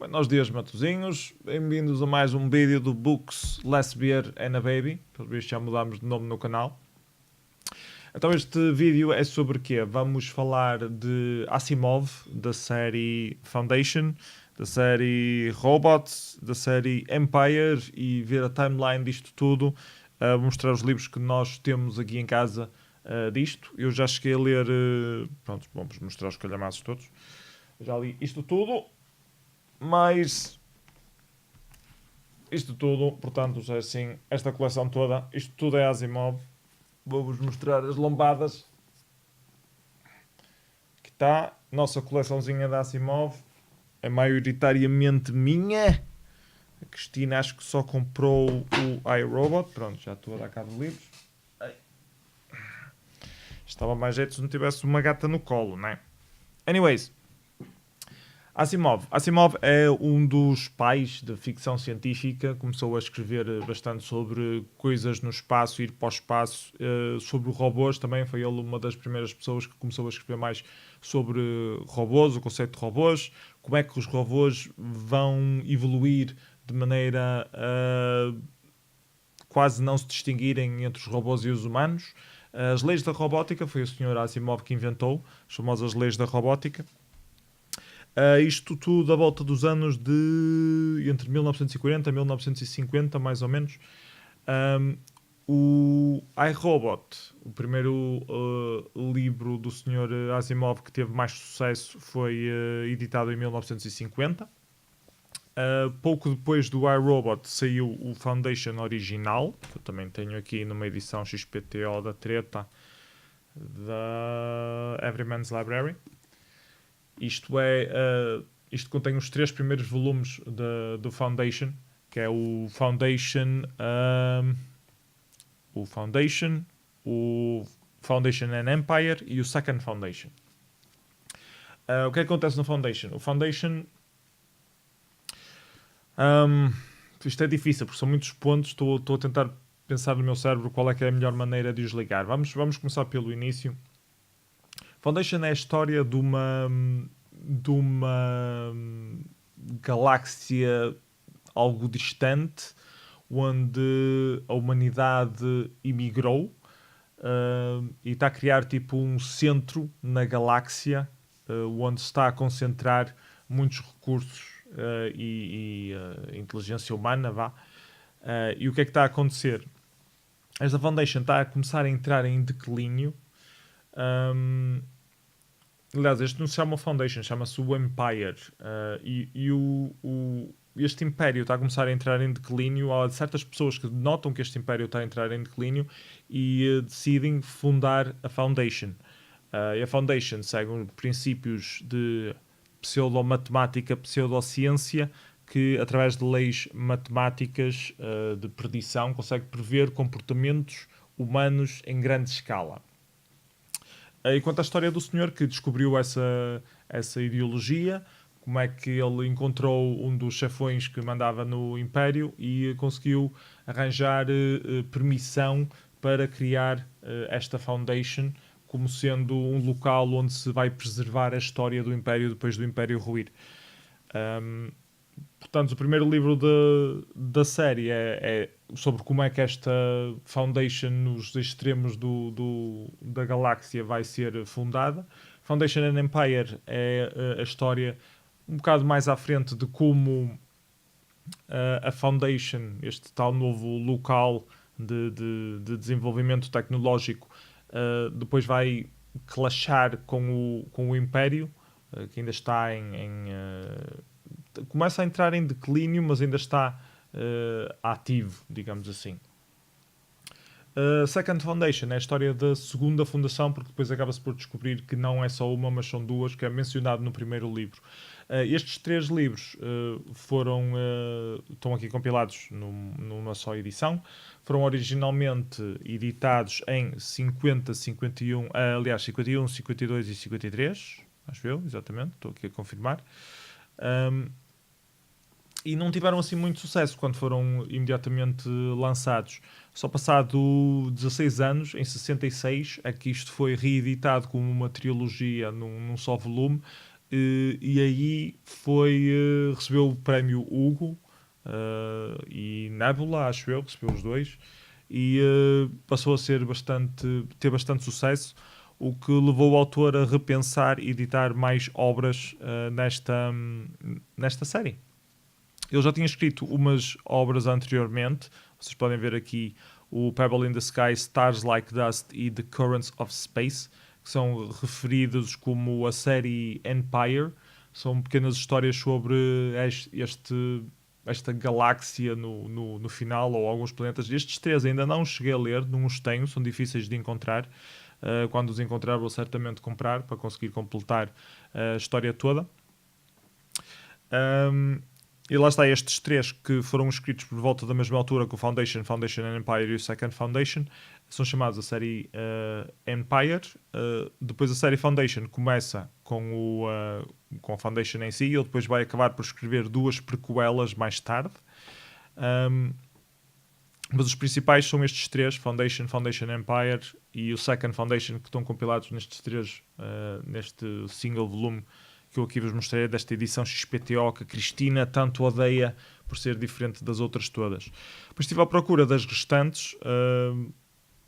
Buenos dias, Matosinhos. Bem-vindos a mais um vídeo do Books, Less Beer and a Baby. Pelo visto já mudámos de nome no canal. Então este vídeo é sobre o quê? Vamos falar de Asimov, da série Foundation, da série Robots, da série Empire e ver a timeline disto tudo. Mostrar os livros que nós temos aqui em casa disto. Eu já cheguei a ler... pronto, vamos mostrar os calhamaços todos. Eu já li isto tudo. Mas isto tudo, portanto, é assim, esta coleção toda, isto tudo é Asimov. Vou-vos mostrar as lombadas. Aqui está, nossa coleçãozinha da Asimov. É maioritariamente minha. A Cristina acho que só comprou o iRobot. Pronto, já estou a dar cabo de livros. Estava mais jeito se não tivesse uma gata no colo, não é? Anyways. Asimov é um dos pais da ficção científica, começou a escrever bastante sobre coisas no espaço, ir para o espaço, sobre robôs também, foi ele uma das primeiras pessoas que começou a escrever mais sobre robôs, o conceito de robôs, como é que os robôs vão evoluir de maneira a quase não se distinguirem entre os robôs e os humanos. As leis da robótica, foi o Sr. Asimov que inventou, as famosas leis da robótica. Isto tudo à volta dos anos de entre 1940 e 1950, mais ou menos. O iRobot, o primeiro livro do Sr. Asimov que teve mais sucesso, foi editado em 1950. Pouco depois do iRobot saiu o Foundation original, que eu também tenho aqui numa edição XPTO da treta da Everyman's Library. Isto contém os 3 primeiros volumes do Foundation, que é o Foundation and Empire e o Second Foundation. O que é que acontece no Foundation? O Foundation... isto é difícil, porque são muitos pontos, estou a tentar pensar no meu cérebro qual é que é a melhor maneira de os ligar. Vamos começar pelo início. Foundation é a história de uma galáxia algo distante, onde a humanidade emigrou e está a criar tipo um centro na galáxia onde se está a concentrar muitos recursos e inteligência humana, vá. E o que é que está a acontecer? Esta Foundation está a começar a entrar em declínio. Aliás, este não se chama Foundation, chama-se o Empire. Este império está a começar a entrar em declínio. Há certas pessoas que notam que este império está a entrar em declínio e decidem fundar a Foundation. E a Foundation segue princípios de pseudo-matemática, pseudo-ciência, que através de leis matemáticas de predição consegue prever comportamentos humanos em grande escala. E conta a história do senhor que descobriu essa ideologia, como é que ele encontrou um dos chefões que mandava no Império e conseguiu arranjar permissão para criar esta Foundation como sendo um local onde se vai preservar a história do Império depois do Império ruir. Portanto, o primeiro livro da série é sobre como é que esta Foundation nos extremos da galáxia vai ser fundada. Foundation and Empire é a história um bocado mais à frente de como a Foundation, este tal novo local de desenvolvimento tecnológico, depois vai clashar com o Império, que ainda está começa a entrar em declínio, mas ainda está ativo, digamos assim. Second Foundation é a história da segunda fundação, porque depois acaba-se por descobrir que não é só uma, mas são duas, que é mencionado no primeiro livro. Estes 3 livros estão aqui compilados numa só edição. Foram originalmente editados em 50, 51, 52 e 53. Acho eu, exatamente, estou aqui a confirmar. E não tiveram assim muito sucesso quando foram imediatamente lançados. Só passado 16 anos, em 66, é que isto foi reeditado como uma trilogia num só volume, e aí recebeu o prémio Hugo e Nebula, acho eu, recebeu os dois, e passou a ter bastante sucesso, o que levou o autor a repensar e editar mais obras nesta série. Ele já tinha escrito umas obras anteriormente, vocês podem ver aqui o Pebble in the Sky, Stars Like Dust e The Currents of Space, que são referidos como a série Empire. São pequenas histórias sobre esta galáxia no final, ou alguns planetas. Estes três ainda não cheguei a ler, não os tenho, são difíceis de encontrar. Quando os encontrar vou certamente comprar para conseguir completar a história toda. E lá está, estes três que foram escritos por volta da mesma altura que o Foundation, Foundation and Empire e o Second Foundation, são chamados a série Empire. Depois a série Foundation começa com a Foundation em si, e ele depois vai acabar por escrever duas prequelas mais tarde. Mas os principais são estes três, Foundation, Foundation Empire e o Second Foundation, que estão compilados nestes três, neste single volume que eu aqui vos mostrei, desta edição XPTO que a Cristina tanto odeia por ser diferente das outras todas. Depois estive à procura das restantes.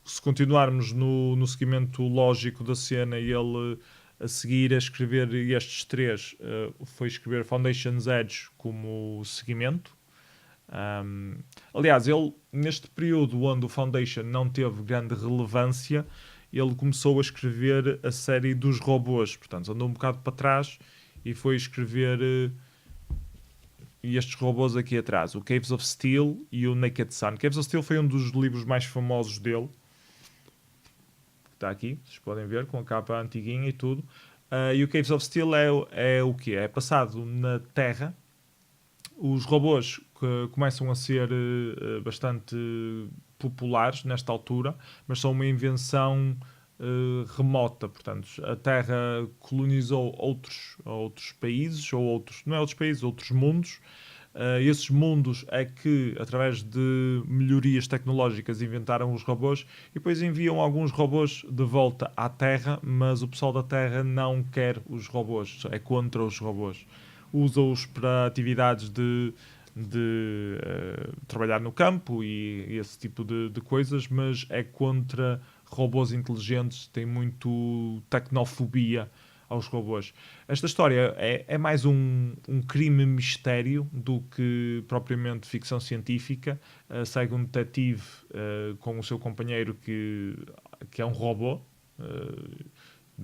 Se continuarmos no seguimento lógico da cena, e ele a seguir a escrever estes três, foi escrever Foundation's Edge como seguimento. Aliás, ele neste período onde o Foundation não teve grande relevância, ele começou a escrever a série dos robôs, portanto andou um bocado para trás e foi escrever estes robôs aqui atrás, o Caves of Steel e o Naked Sun. Caves of Steel foi um dos livros mais famosos dele, está aqui, vocês podem ver, com a capa antiguinha e tudo. E o Caves of Steel é o que é passado na Terra. Os robôs que começam a ser bastante populares nesta altura, mas são uma invenção remota. Portanto, a Terra colonizou outros países, ou outros mundos. Esses mundos é que, através de melhorias tecnológicas, inventaram os robôs, e depois enviam alguns robôs de volta à Terra, mas o pessoal da Terra não quer os robôs, é contra os robôs. Usa-os para atividades de trabalhar no campo e esse tipo de coisas, mas é contra robôs inteligentes, tem muito tecnofobia aos robôs. Esta história é mais um crime-mistério do que propriamente ficção científica. Segue um detetive com o seu companheiro que é um robô,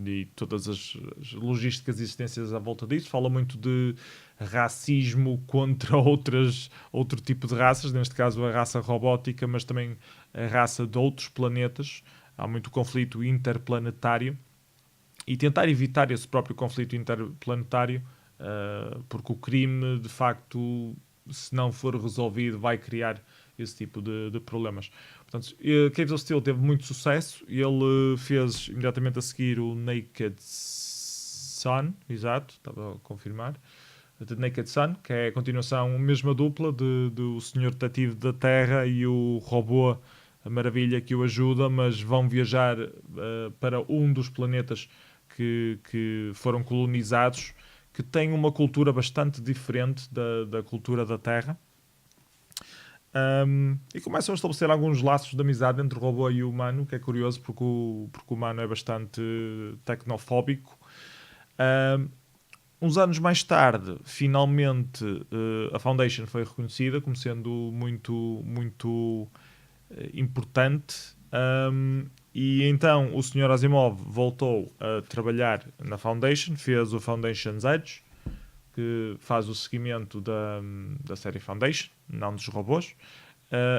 e todas as logísticas e existências à volta disso. Fala muito de racismo contra outro tipo de raças, neste caso a raça robótica, mas também a raça de outros planetas. Há muito conflito interplanetário, e tentar evitar esse próprio conflito interplanetário, porque o crime, de facto, se não for resolvido, vai criar esse tipo de problemas. Portanto, Caves of Steel teve muito sucesso, e ele fez imediatamente a seguir o Naked Sun, exato, estava a confirmar, The Naked Sun, que é a continuação, a mesma dupla do Senhor Detetive da Terra e o robô, a maravilha que o ajuda, mas vão viajar para um dos planetas que foram colonizados, que tem uma cultura bastante diferente da cultura da Terra. E começam a estabelecer alguns laços de amizade entre o robô e o humano, que é curioso, porque o humano é bastante tecnofóbico. Uns anos mais tarde, finalmente, a Foundation foi reconhecida como sendo muito, muito importante. E então o Sr. Asimov voltou a trabalhar na Foundation, fez o Foundation's Edge, que faz o seguimento da série Foundation, não dos robôs.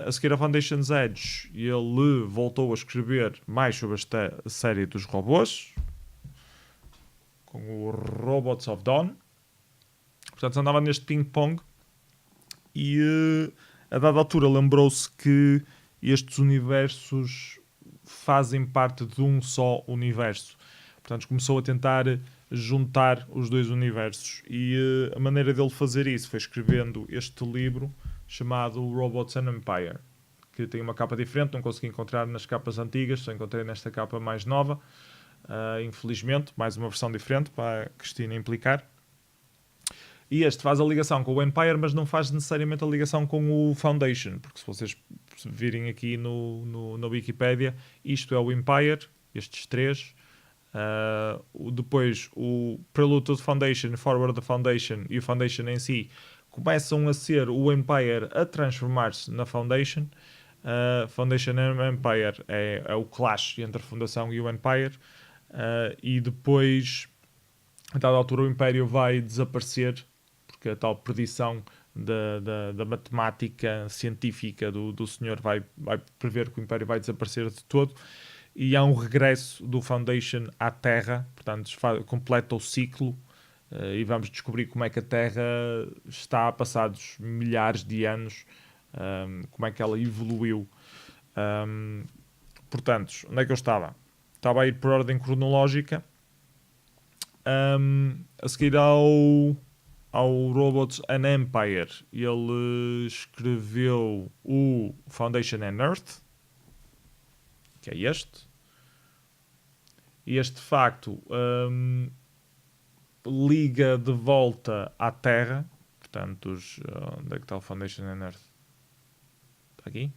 A seguir a Foundation's Edge, ele voltou a escrever mais sobre esta série dos robôs, com o Robots of Dawn. Portanto, andava neste ping-pong, e a dada altura lembrou-se que estes universos fazem parte de um só universo. Portanto, começou a tentar juntar os dois universos, e a maneira dele fazer isso foi escrevendo este livro chamado Robots and Empire, que tem uma capa diferente, não consegui encontrar nas capas antigas, só encontrei nesta capa mais nova, infelizmente, mais uma versão diferente para a Cristina implicar. E este faz a ligação com o Empire, mas não faz necessariamente a ligação com o Foundation, porque se vocês virem aqui na Wikipedia, isto é o Empire, estes três. Depois o Prelude to the Foundation, Forward the Foundation e o Foundation em si começam a ser o Empire a transformar-se na Foundation. Foundation and Empire é o clash entre a Fundação e o Empire. E depois, a dada altura, o Império vai desaparecer, porque a tal predição da matemática científica do senhor vai prever que o Império vai desaparecer de todo. E há um regresso do Foundation à Terra, portanto completa o ciclo, e vamos descobrir como é que a Terra está, passados milhares de anos, como é que ela evoluiu. Portanto, onde é que eu estava? Estava a ir por ordem cronológica. A seguir ao Robots and Empire, ele escreveu o Foundation and Earth, que é este. E este, de facto, liga de volta à Terra. Portanto, onde é que está o Foundation and Earth? Está aqui.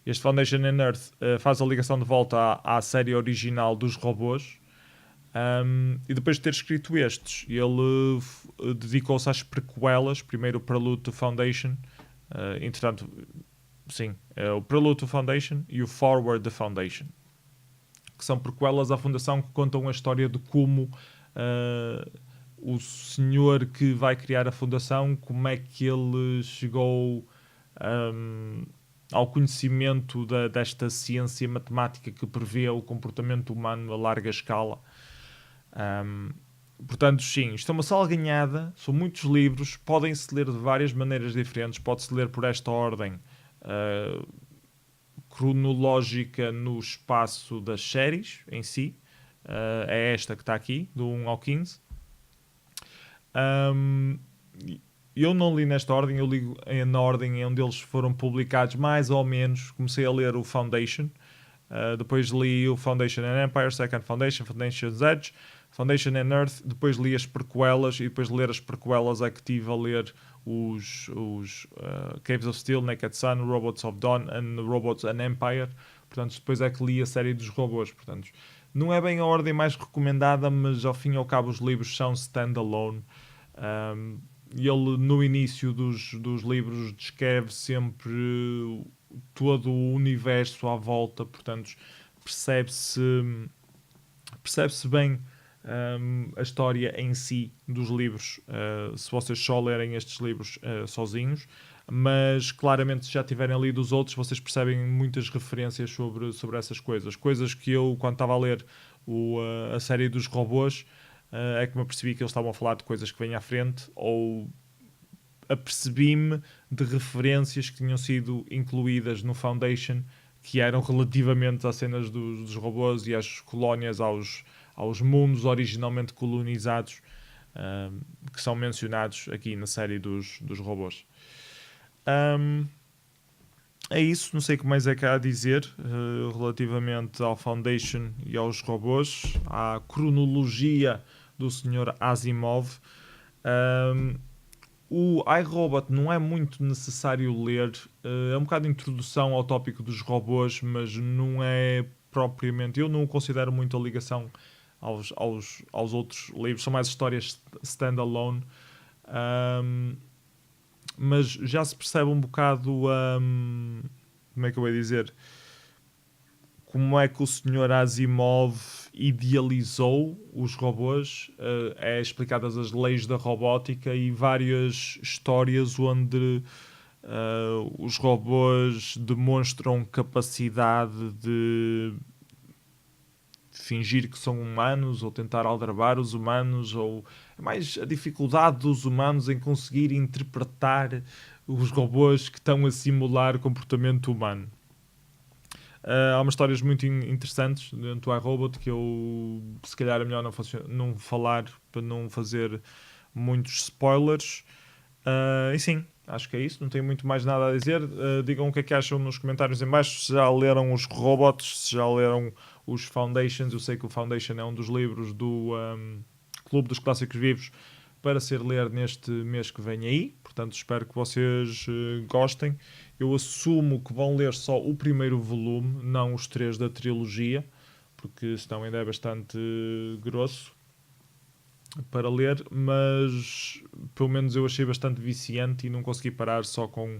Este Foundation and Earth faz a ligação de volta à série original dos robôs. E depois de ter escrito estes, ele dedicou-se às prequelas. Primeiro o Prelude to Foundation. Entretanto, sim, o Prelude to Foundation e o Forward the Foundation, que são prequelas à Fundação, que contam a história de como o senhor que vai criar a Fundação, como é que ele chegou ao conhecimento desta ciência matemática que prevê o comportamento humano a larga escala. Portanto, sim, isto é uma salganhada, são muitos livros, podem-se ler de várias maneiras diferentes, pode-se ler por esta ordem cronológica no espaço das séries em si. É esta que está aqui, do 1 ao 15. Eu não li nesta ordem, eu li na ordem onde eles foram publicados, mais ou menos. Comecei a ler o Foundation, depois li o Foundation and Empire, Second Foundation, Foundation's Edge, Foundation and Earth, depois li as prequelas, e depois de ler as prequelas é que estive a ler os Caves of Steel, Naked Sun, Robots of Dawn and Robots and Empire. Portanto, depois é que li a série dos robôs. Portanto, não é bem a ordem mais recomendada, mas ao fim e ao cabo os livros são standalone. E ele, no início dos livros, descreve sempre todo o universo à volta. Portanto, percebe-se bem a história em si dos livros, se vocês só lerem estes livros sozinhos, mas claramente se já tiverem lido os outros, vocês percebem muitas referências sobre essas coisas que eu, quando estava a ler a série dos robôs, é que me apercebi que eles estavam a falar de coisas que vêm à frente, ou apercebi-me de referências que tinham sido incluídas no Foundation, que eram relativamente às cenas dos robôs e às colónias, aos mundos originalmente colonizados, que são mencionados aqui na série dos robôs. É isso, não sei o que mais é que há a dizer relativamente ao Foundation e aos robôs, à cronologia do Sr. Asimov. O iRobot não é muito necessário ler, é um bocado de introdução ao tópico dos robôs, mas não é propriamente, eu não considero muito a ligação aos outros livros, são mais histórias standalone, mas já se percebe um bocado, como é que eu vou dizer, como é que o Sr. Asimov idealizou os robôs. É explicadas as leis da robótica e várias histórias onde os robôs demonstram capacidade de fingir que são humanos ou tentar aldrabar os humanos, ou mais a dificuldade dos humanos em conseguir interpretar os robôs que estão a simular comportamento humano. Há umas histórias muito interessantes dentro do iRobot que eu, se calhar é melhor não falar para não fazer muitos spoilers. E sim, acho que é isso, não tenho muito mais nada a dizer. Digam o que é que acham nos comentários em baixo, se já leram os robots, se já leram os Foundations. Eu sei que o Foundation é um dos livros do Clube dos Clássicos Vivos para ser ler neste mês que vem aí. Portanto, espero que vocês gostem. Eu assumo que vão ler só o primeiro volume, não os 3 da trilogia, porque senão ainda é bastante grosso para ler, mas pelo menos eu achei bastante viciante e não consegui parar só com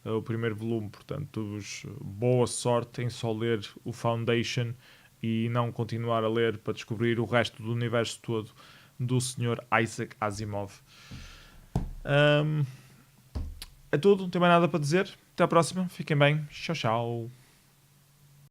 o primeiro volume. Portanto, boa sorte em só ler o Foundation e não continuar a ler para descobrir o resto do universo todo do Sr. Isaac Asimov. É tudo, não tenho mais nada para dizer. Até à próxima, fiquem bem, tchau, tchau.